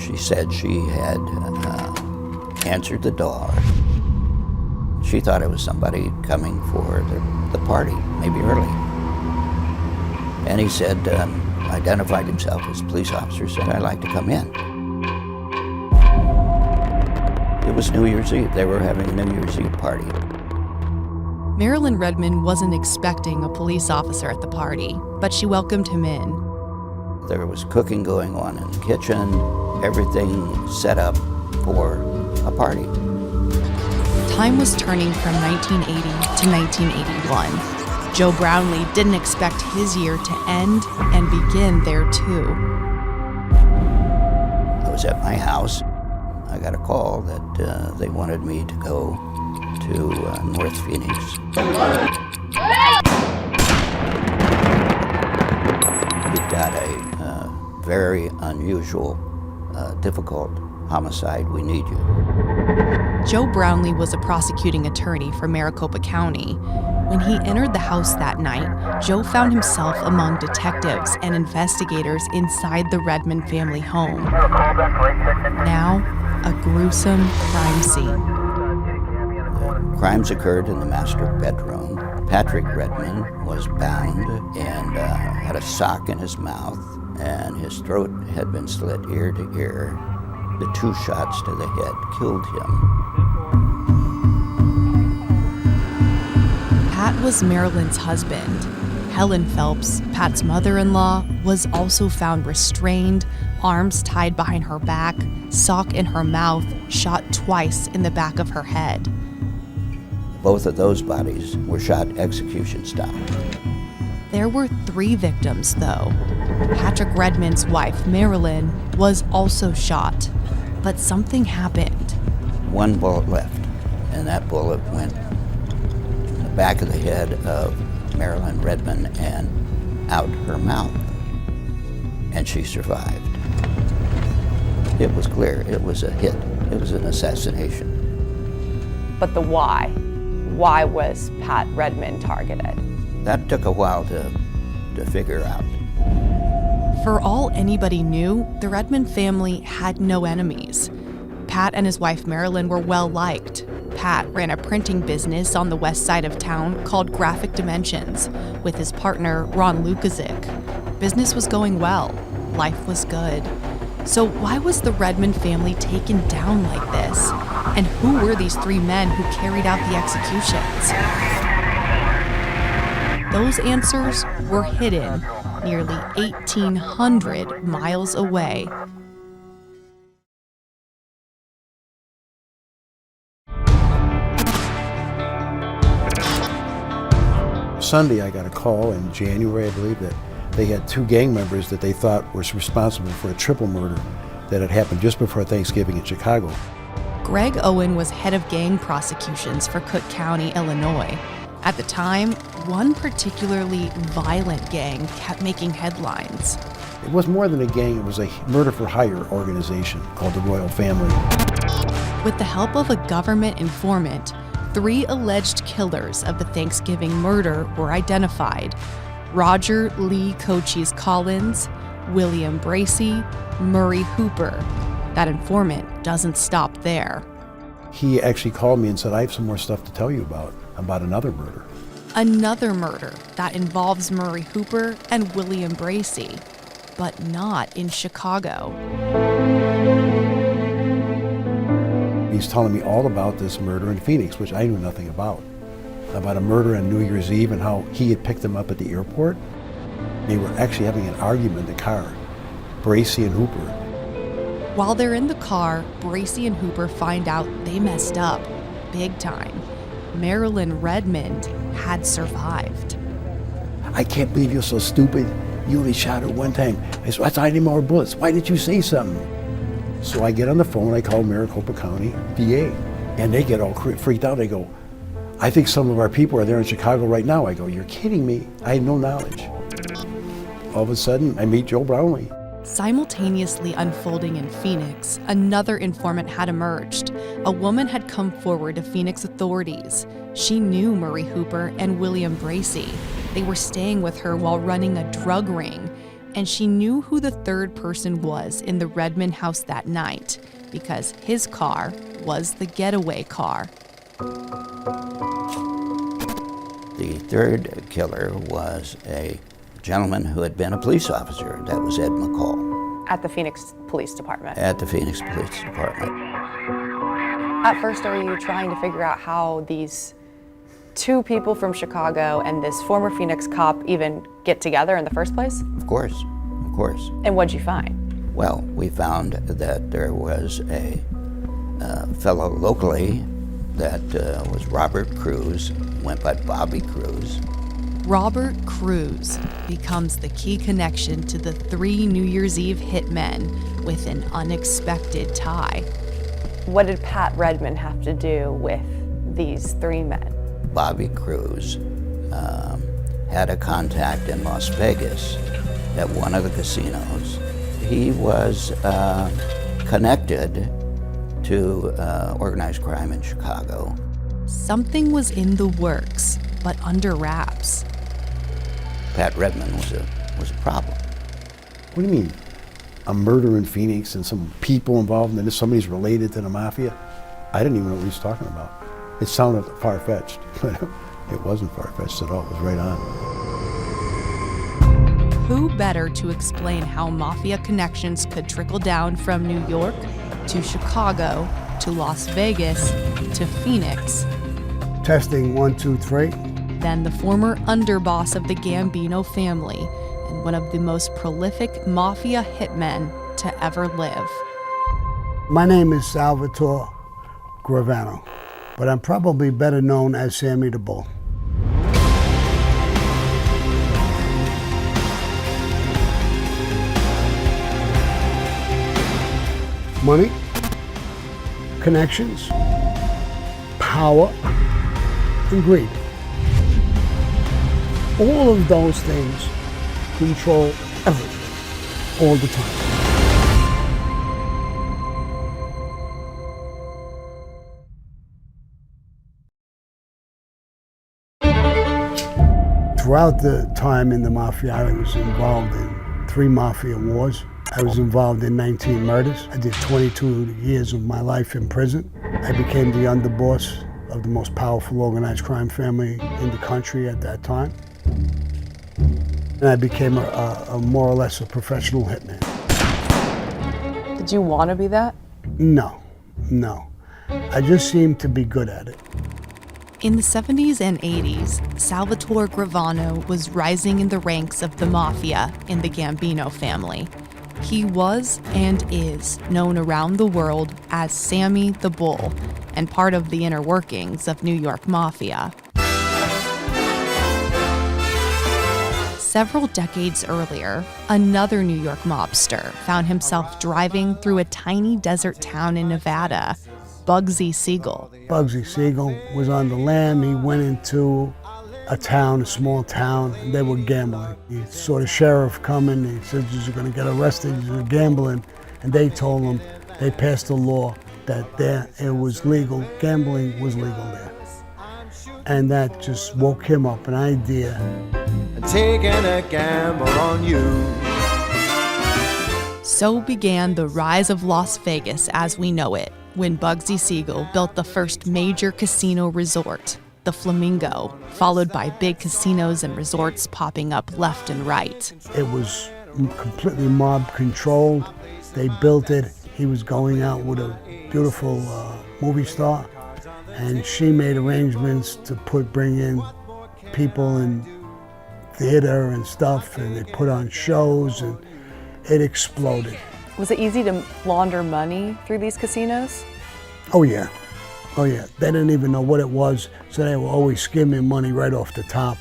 She said she had answered the door. She thought it was somebody coming for the party, maybe early. And he said, identified himself as a police officer, said, "I'd like to come in." It was New Year's Eve. They were having a New Year's Eve party. Marilyn Redmond wasn't expecting a police officer at the party, but she welcomed him in. There was cooking going on in the kitchen, everything set up for a party. Time was turning from 1980 to 1981. Joe Brownlee didn't expect his year to end and begin there too. I was at my house. I got a call that they wanted me to go to North Phoenix. We've got a very unusual, difficult homicide. We need you. Joe Brownlee was a prosecuting attorney for Maricopa County. When he entered the house that night, Joe found himself among detectives and investigators inside the Redmond family home. Now, a gruesome crime scene. Crimes occurred in the master bedroom. Patrick Redmond was bound and had a sock in his mouth, and his throat had been slit ear to ear. The 2 shots to the head killed him. Pat was Marilyn's husband. Helen Phelps, Pat's mother-in-law, was also found restrained, arms tied behind her back, sock in her mouth, shot twice in the back of her head. Both of those bodies were shot execution style. There were 3 victims, though. Patrick Redmond's wife, Marilyn, was also shot. But something happened. 1 bullet left, and that bullet went in the back of the head of Marilyn Redmond and out her mouth. And she survived. It was clear it was a hit. It was an assassination. But the why? Why was Pat Redmond targeted? That took a while to figure out. For all anybody knew, the Redmond family had no enemies. Pat and his wife Marilyn were well liked. Pat ran a printing business on the west side of town called Graphic Dimensions with his partner Ron Lukazik. Business was going well. Life was good. So why was the Redmond family taken down like this? And who were these 3 men who carried out the executions? Those answers were hidden nearly 1,800 miles away. Sunday, I got a call in January, I believe, that they had 2 gang members that they thought were responsible for a triple murder that had happened just before Thanksgiving in Chicago. Greg Owen was head of gang prosecutions for Cook County, Illinois. At the time, one particularly violent gang kept making headlines. It was more than a gang, it was a murder-for-hire organization called the Royal Family. With the help of a government informant, 3 alleged killers of the Thanksgiving murder were identified: Roger Lee Cochise Collins, William Bracey, Murray Hooper. That informant doesn't stop there. He actually called me and said, "I have some more stuff to tell you about another murder." Another murder that involves Murray Hooper and William Bracey, but not in Chicago. He's telling me all about this murder in Phoenix, which I knew nothing about a murder on New Year's Eve and how he had picked them up at the airport. They were actually having an argument in the car, Bracey and Hooper. While they're in the car, Bracey and Hooper find out they messed up, big time. Marilyn Redmond had survived. "I can't believe you're so stupid. You only shot her 1 time. I said, I need more bullets. Why didn't you say something?" So I get on the phone, I call Maricopa County DA, and they get all freaked out. They go, "I think some of our people are there in Chicago right now." I go, "You're kidding me. I had no knowledge." All of a sudden, I meet Joe Brownlee. Simultaneously unfolding in Phoenix, another informant had emerged. A woman had come forward to Phoenix authorities. She knew Murray Hooper and William Bracey. They were staying with her while running a drug ring. And she knew who the third person was in the Redmond house that night because his car was the getaway car. The third killer was a gentleman who had been a police officer. That was Ed McCall. At the Phoenix Police Department. At the Phoenix Police Department. At first, are you trying to figure out how these two people from Chicago and this former Phoenix cop even get together in the first place? Of course, of course. And what'd you find? Well, we found that there was a fellow locally that was Robert Cruz, went by Bobby Cruz. Robert Cruz becomes the key connection to the 3 New Year's Eve hitmen with an unexpected tie. What did Pat Redmond have to do with these 3 men? Bobby Cruz had a contact in Las Vegas at one of the casinos. He was connected to organized crime in Chicago. Something was in the works, but under wraps. Pat Redmond was a problem. What do you mean? A murder in Phoenix and some people involved and somebody's related to the mafia? I didn't even know what he was talking about. It sounded far-fetched, but it wasn't far-fetched at all. It was right on. Who better to explain how mafia connections could trickle down from New York to Chicago to Las Vegas to Phoenix? Testing 1, 2, 3. Than the former underboss of the Gambino family and one of the most prolific mafia hitmen to ever live. My name is Salvatore Gravano, but I'm probably better known as Sammy the Bull. Money, connections, power, and greed. All of those things control everything, all the time. Throughout the time in the Mafia, I was involved in 3 Mafia wars. I was involved in 19 murders. I did 22 years of my life in prison. I became the underboss of the most powerful organized crime family in the country at that time. And I became a more or less a professional hitman. Did you want to be that? No. I just seemed to be good at it. In the 70s and 80s, Salvatore Gravano was rising in the ranks of the mafia in the Gambino family. He was and is known around the world as Sammy the Bull and part of the inner workings of New York Mafia. Several decades earlier, another New York mobster found himself driving through a tiny desert town in Nevada, Bugsy Siegel. Bugsy Siegel was on the lam. He went into a small town, and they were gambling. He saw the sheriff coming. He said, you're going to get arrested, you're gambling. And they told him, they passed a law that there it was legal, gambling was legal there. And that just woke him up, an idea. Taking a gamble on you. So began the rise of Las Vegas as we know it, when Bugsy Siegel built the first major casino resort, the Flamingo, followed by big casinos and resorts popping up left and right. It was completely mob controlled. They built it. He was going out with a beautiful movie star, and she made arrangements to bring in people in theater and stuff, and they put on shows, and it exploded. Was it easy to launder money through these casinos? Oh yeah. They didn't even know what it was, so they were always skimming money right off the top.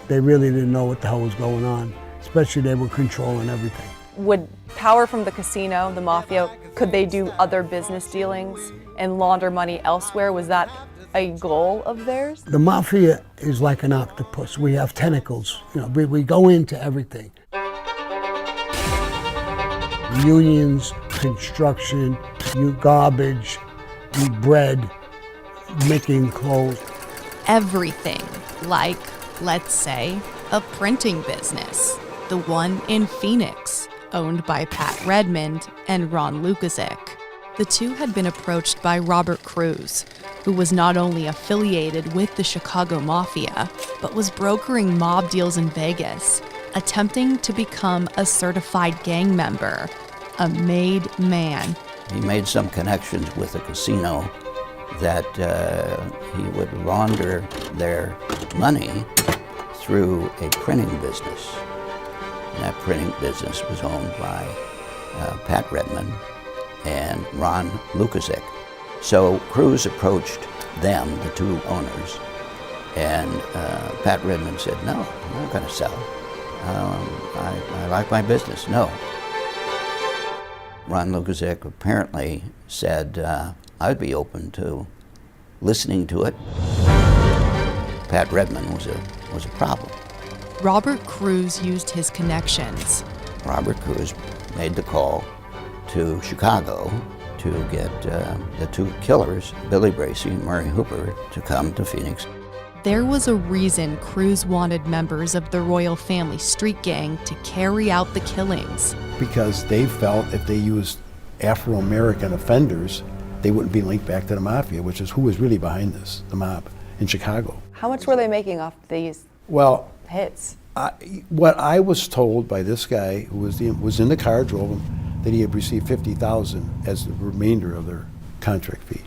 They really didn't know what the hell was going on, especially they were controlling everything. Would power from the casino, the mafia, could they do other business dealings and launder money elsewhere? Was that a goal of theirs? The mafia is like an octopus. We have tentacles. We go into everything. Unions, construction, garbage, bread, making clothes. Everything, like, let's say, a printing business. the one in Phoenix, owned by Pat Redmond and Ron Lukasik. The two had been approached by Robert Cruz, who was not only affiliated with the Chicago Mafia, but was brokering mob deals in Vegas, attempting to become a certified gang member, a made man. He made some connections with a casino that he would launder their money through a printing business. And that printing business was owned by Pat Redmond and Ron Lukasik. So Cruz approached them, the two owners, and Pat Redmond said, "No, I'm not going to sell. I like my business, no." Ron Lukasik apparently said, "I'd be open to listening to it." Pat Redmond was a problem. Robert Cruz used his connections. Robert Cruz made the call to Chicago to get the two killers, Billy Bracy and Murray Hooper, to come to Phoenix. There was a reason Cruz wanted members of the royal family street gang to carry out the killings. Because they felt if they used Afro-American offenders, they wouldn't be linked back to the Mafia, which is who was really behind this, the mob in Chicago. How much were they making off these Well, hits? what I was told by this guy who was in the car, drove him, that he had received $50,000 as the remainder of their contract fee,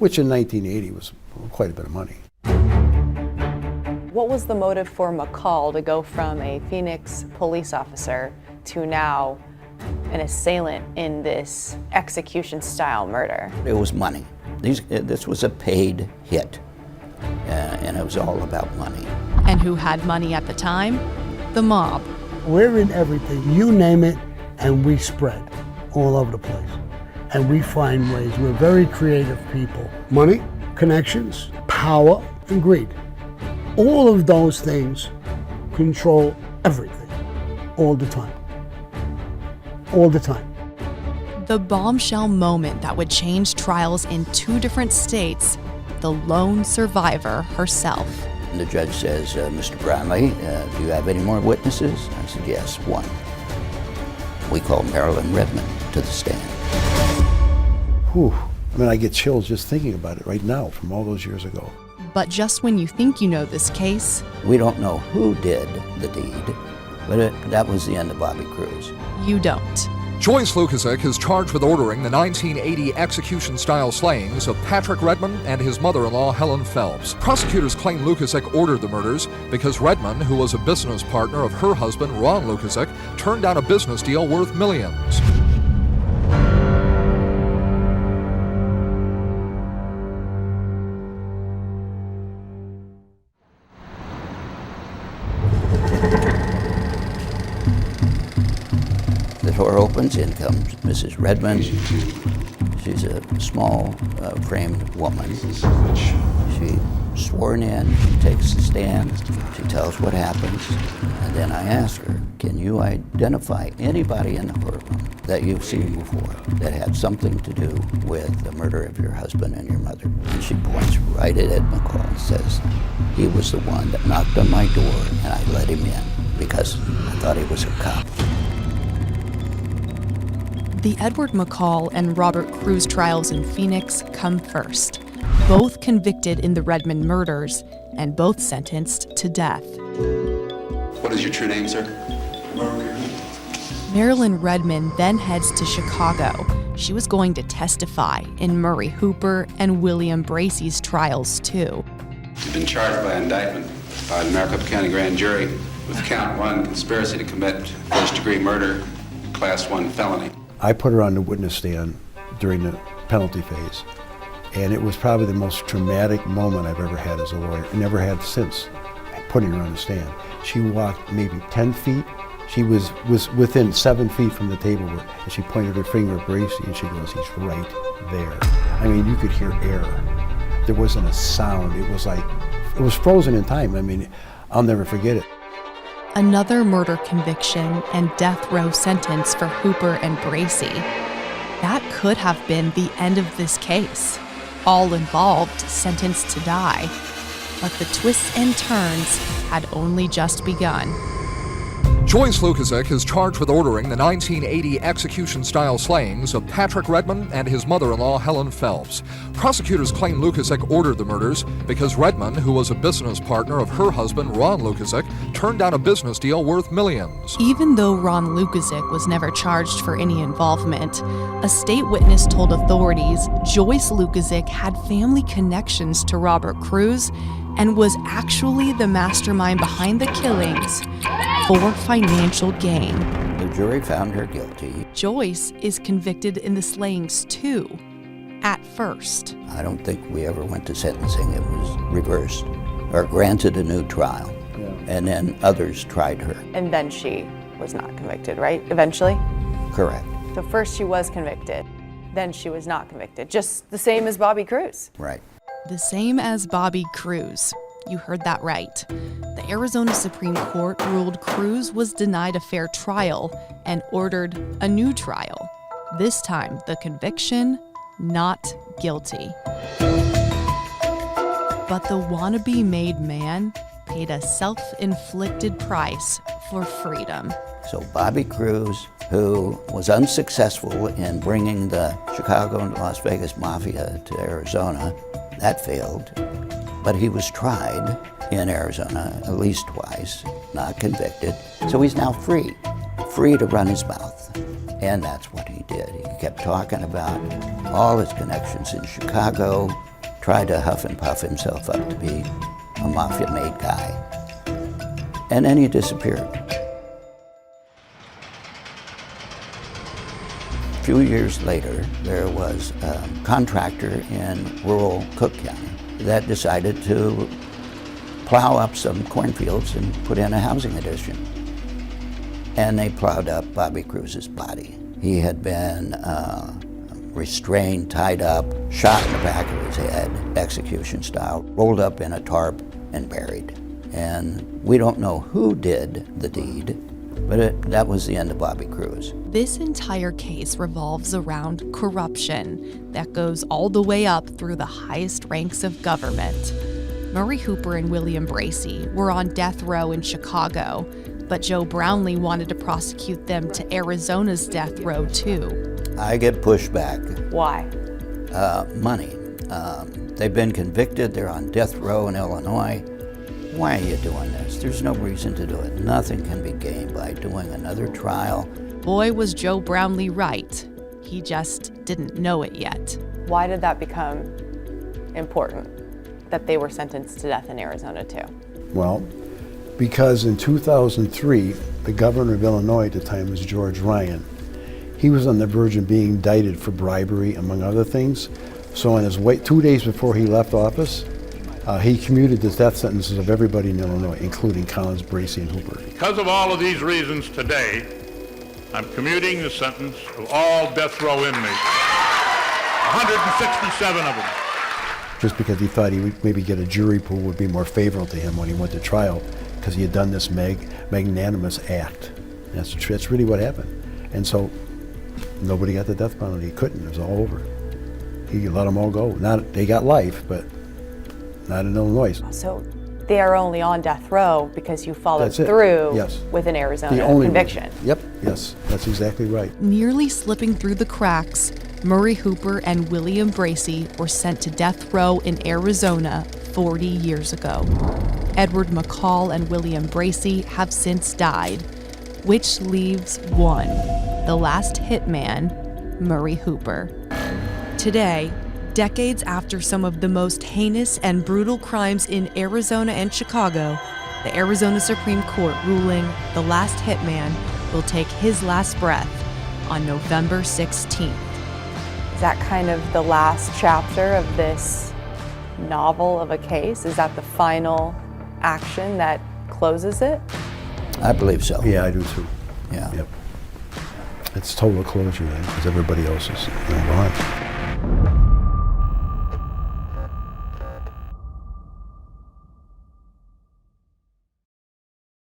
which in 1980 was quite a bit of money. What was the motive for McCall to go from a Phoenix police officer to now an assailant in this execution-style murder? It was money. This was a paid hit, and it was all about money. And who had money at the time? The mob. We're in everything. You name it, and we spread all over the place. And we find ways. We're very creative people. Money, connections, power, and greed. All of those things control everything, all the time. All the time. The bombshell moment that would change trials in two different states, the lone survivor herself. And the judge says, "Mr. Brownlee, do you have any more witnesses?" I said, "Yes, one." We called Marilyn Redmond to the stand. Whew. I mean, I get chills just thinking about it right now from all those years ago. But just when you think you know this case, We don't know who did the deed, but that was the end of Bobby Cruz. you don't. Joyce Lukasik is charged with ordering the 1980 execution-style slayings of Patrick Redmond and his mother-in-law, Helen Phelps. Prosecutors claim Lukasik ordered the murders because Redmond, who was a business partner of her husband, Ron Lukasik, turned down a business deal worth millions. The door opens, in comes Mrs. Redmond. She's a small framed woman. She's sworn in, she takes the stand, she tells what happens, and then I ask her, "Can you identify anybody in the courtroom that you've seen before that had something to do with the murder of your husband and your mother?" And she points right at Ed McCall and says, "He was the one that knocked on my door and I let him in because I thought he was a cop." The Edward McCall and Robert Cruz trials in Phoenix come first. Both convicted in the Redmond murders and both sentenced to death. What is your true name, sir? Marilyn Redmond then heads to Chicago. She was going to testify in Murray Hooper and William Bracy's trials too. You've been charged by indictment by the Maricopa County Grand Jury with count 1, conspiracy to commit first-degree murder, class 1 felony. I put her on the witness stand during the penalty phase, and it was probably the most traumatic moment I've ever had as a lawyer, and never had since, putting her on the stand. She walked maybe 10 feet. She was within 7 feet from the table, and she pointed her finger at Bracy, and she goes, "He's right there." I mean, you could hear air. There wasn't a sound. It was like, it was frozen in time. I mean, I'll never forget it. Another murder conviction and death row sentence for Hooper and Bracy. That could have been the end of this case. All involved sentenced to die. But the twists and turns had only just begun. Joyce Lukasik is charged with ordering the 1980 execution-style slayings of Patrick Redmond and his mother-in-law, Helen Phelps. Prosecutors claim Lukasik ordered the murders because Redmond, who was a business partner of her husband, Ron Lukasik, turned down a business deal worth millions. Even though Ron Lukasik was never charged for any involvement, a state witness told authorities Joyce Lukasik had family connections to Robert Cruz and was actually the mastermind behind the killings for financial gain. The jury found her guilty. Joyce is convicted in the slayings too, at first. I don't think we ever went to sentencing. It was reversed or granted a new trial. Yeah. And then others tried her. And then she was not convicted, right? Eventually? Correct. So first she was convicted, then she was not convicted. Just the same as Bobby Cruz. Right. The same as Bobby Cruz. You heard that right. The Arizona Supreme Court ruled Cruz was denied a fair trial and ordered a new trial. This time, the conviction, not guilty. But the wannabe made man paid a self-inflicted price for freedom. So Bobby Cruz, who was unsuccessful in bringing the Chicago and Las Vegas Mafia to Arizona, that failed, but he was tried in Arizona at least twice, not convicted. So he's now free to run his mouth. And that's what he did. He kept talking about all his connections in Chicago, tried to huff and puff himself up to be a mafia-made guy. And then he disappeared. A few years later, there was a contractor in rural Cook County that decided to plow up some cornfields and put in a housing addition. And they plowed up Bobby Cruz's body. He had been restrained, tied up, shot in the back of his head, execution style, rolled up in a tarp and buried. And we don't know who did the deed, but that was the end of Bobby Cruz. This entire case revolves around corruption that goes all the way up through the highest ranks of government. Murray Hooper and William Bracey were on death row in Chicago, but Joe Brownlee wanted to prosecute them to Arizona's death row too. I get pushed back. Why? Money. They've been convicted, they're on death row in Illinois. Why are you doing this? There's no reason to do it. Nothing can be gained by doing another trial. Boy, was Joe Brownlee right. He just didn't know it yet. Why did that become important, that they were sentenced to death in Arizona too? Well, because in 2003, the governor of Illinois at the time was George Ryan. He was on the verge of being indicted for bribery, among other things. So on his way, 2 days before he left office, he commuted the death sentences of everybody in Illinois, including Collins, Bracey, and Hooper. Because of all of these reasons today, I'm commuting the sentence of all death row inmates, 167 of them. Just because he thought he would maybe get a jury pool would be more favorable to him when he went to trial, because he had done this magnanimous act. And that's really what happened. And so nobody got the death penalty. He couldn't. It was all over. He let them all go. They got life, but not in Illinois. So they are only on death row because you followed through with an Arizona conviction. Yep, yes, that's exactly right. Nearly slipping through the cracks, Murray Hooper and William Bracey were sent to death row in Arizona 40 years ago. Edward McCall and William Bracey have since died, which leaves one, the last hitman, Murray Hooper. Today, decades after some of the most heinous and brutal crimes in Arizona and Chicago, the Arizona Supreme Court ruling the last hitman will take his last breath on November 16th. Is that kind of the last chapter of this novel of a case? Is that the final action that closes it? I believe so. Yeah, I do too. Yeah. Yep. It's total closure then, because everybody else is gone.